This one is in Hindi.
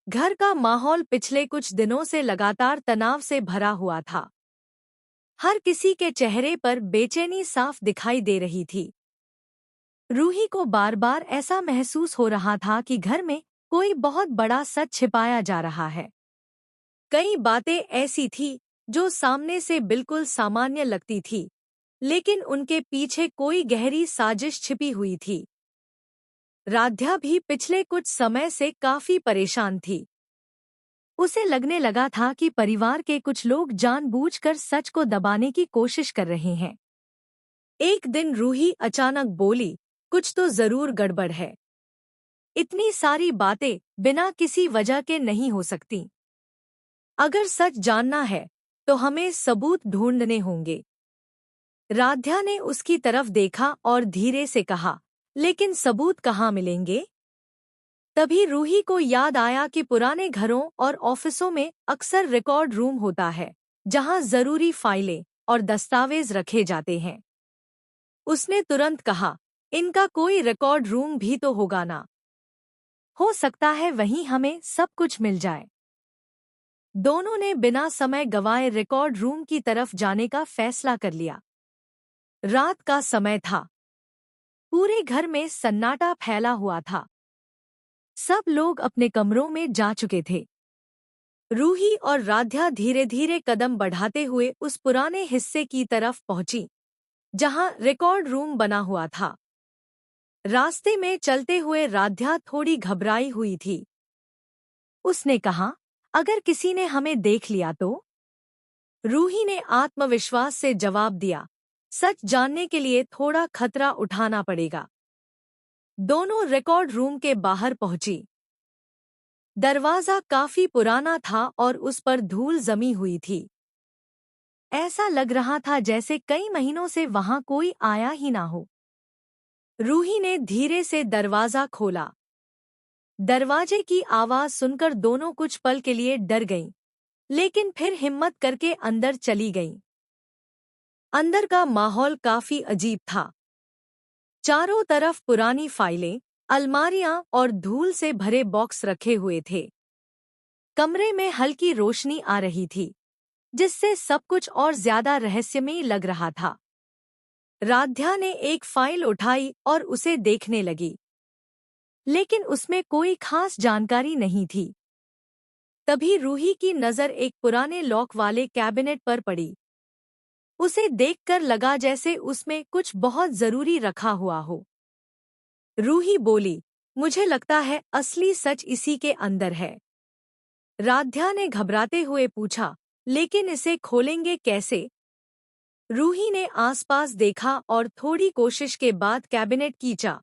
घर का माहौल पिछले कुछ दिनों से लगातार तनाव से भरा हुआ था। हर किसी के चेहरे पर बेचैनी साफ दिखाई दे रही थी। रूही को बार बार ऐसा महसूस हो रहा था कि घर में कोई बहुत बड़ा सच छिपाया जा रहा है। कई बातें ऐसी थी जो सामने से बिल्कुल सामान्य लगती थी, लेकिन उनके पीछे कोई गहरी साजिश छिपी हुई थी। राध्या भी पिछले कुछ समय से काफी परेशान थी। उसे लगने लगा था कि परिवार के कुछ लोग जानबूझकर सच को दबाने की कोशिश कर रहे हैं। एक दिन रूही अचानक बोली, कुछ तो जरूर गड़बड़ है। इतनी सारी बातें बिना किसी वजह के नहीं हो सकती। अगर सच जानना है तो हमें सबूत ढूंढने होंगे। राध्या ने उसकी तरफ देखा और धीरे से कहा, लेकिन सबूत कहाँ मिलेंगे? तभी रूही को याद आया कि पुराने घरों और ऑफिसों में अक्सर रिकॉर्ड रूम होता है, जहां जरूरी फाइलें और दस्तावेज रखे जाते हैं। उसने तुरंत कहा, इनका कोई रिकॉर्ड रूम भी तो होगा ना? हो सकता है वहीं हमें सब कुछ मिल जाए। दोनों ने बिना समय गंवाए रिकॉर्ड रूम की तरफ जाने का फैसला कर लिया। रात का समय था। पूरे घर में सन्नाटा फैला हुआ था। सब लोग अपने कमरों में जा चुके थे। रूही और राध्या धीरे धीरे कदम बढ़ाते हुए उस पुराने हिस्से की तरफ पहुंची, जहां रिकॉर्ड रूम बना हुआ था। रास्ते में चलते हुए राध्या थोड़ी घबराई हुई थी। उसने कहा, अगर किसी ने हमें देख लिया तो? रूही ने आत्मविश्वास से जवाब दिया, सच जानने के लिए थोड़ा खतरा उठाना पड़ेगा। दोनों रिकॉर्ड रूम के बाहर पहुंची। दरवाजा काफी पुराना था और उस पर धूल जमी हुई थी। ऐसा लग रहा था जैसे कई महीनों से वहां कोई आया ही ना हो। रूही ने धीरे से दरवाजा खोला। दरवाजे की आवाज सुनकर दोनों कुछ पल के लिए डर गईं, लेकिन फिर हिम्मत करके अंदर चली गईं। अंदर का माहौल काफी अजीब था। चारों तरफ पुरानी फाइलें, अलमारियां और धूल से भरे बॉक्स रखे हुए थे। कमरे में हल्की रोशनी आ रही थी, जिससे सब कुछ और ज्यादा रहस्यमयी लग रहा था। राध्या ने एक फाइल उठाई और उसे देखने लगी, लेकिन उसमें कोई खास जानकारी नहीं थी। तभी रूही की नज़र एक पुराने लॉक वाले कैबिनेट पर पड़ी। उसे देखकर लगा जैसे उसमें कुछ बहुत जरूरी रखा हुआ हो। रूही बोली, मुझे लगता है असली सच इसी के अंदर है। राध्या ने घबराते हुए पूछा, लेकिन इसे खोलेंगे कैसे? रूही ने आसपास देखा और थोड़ी कोशिश के बाद कैबिनेट खींचा।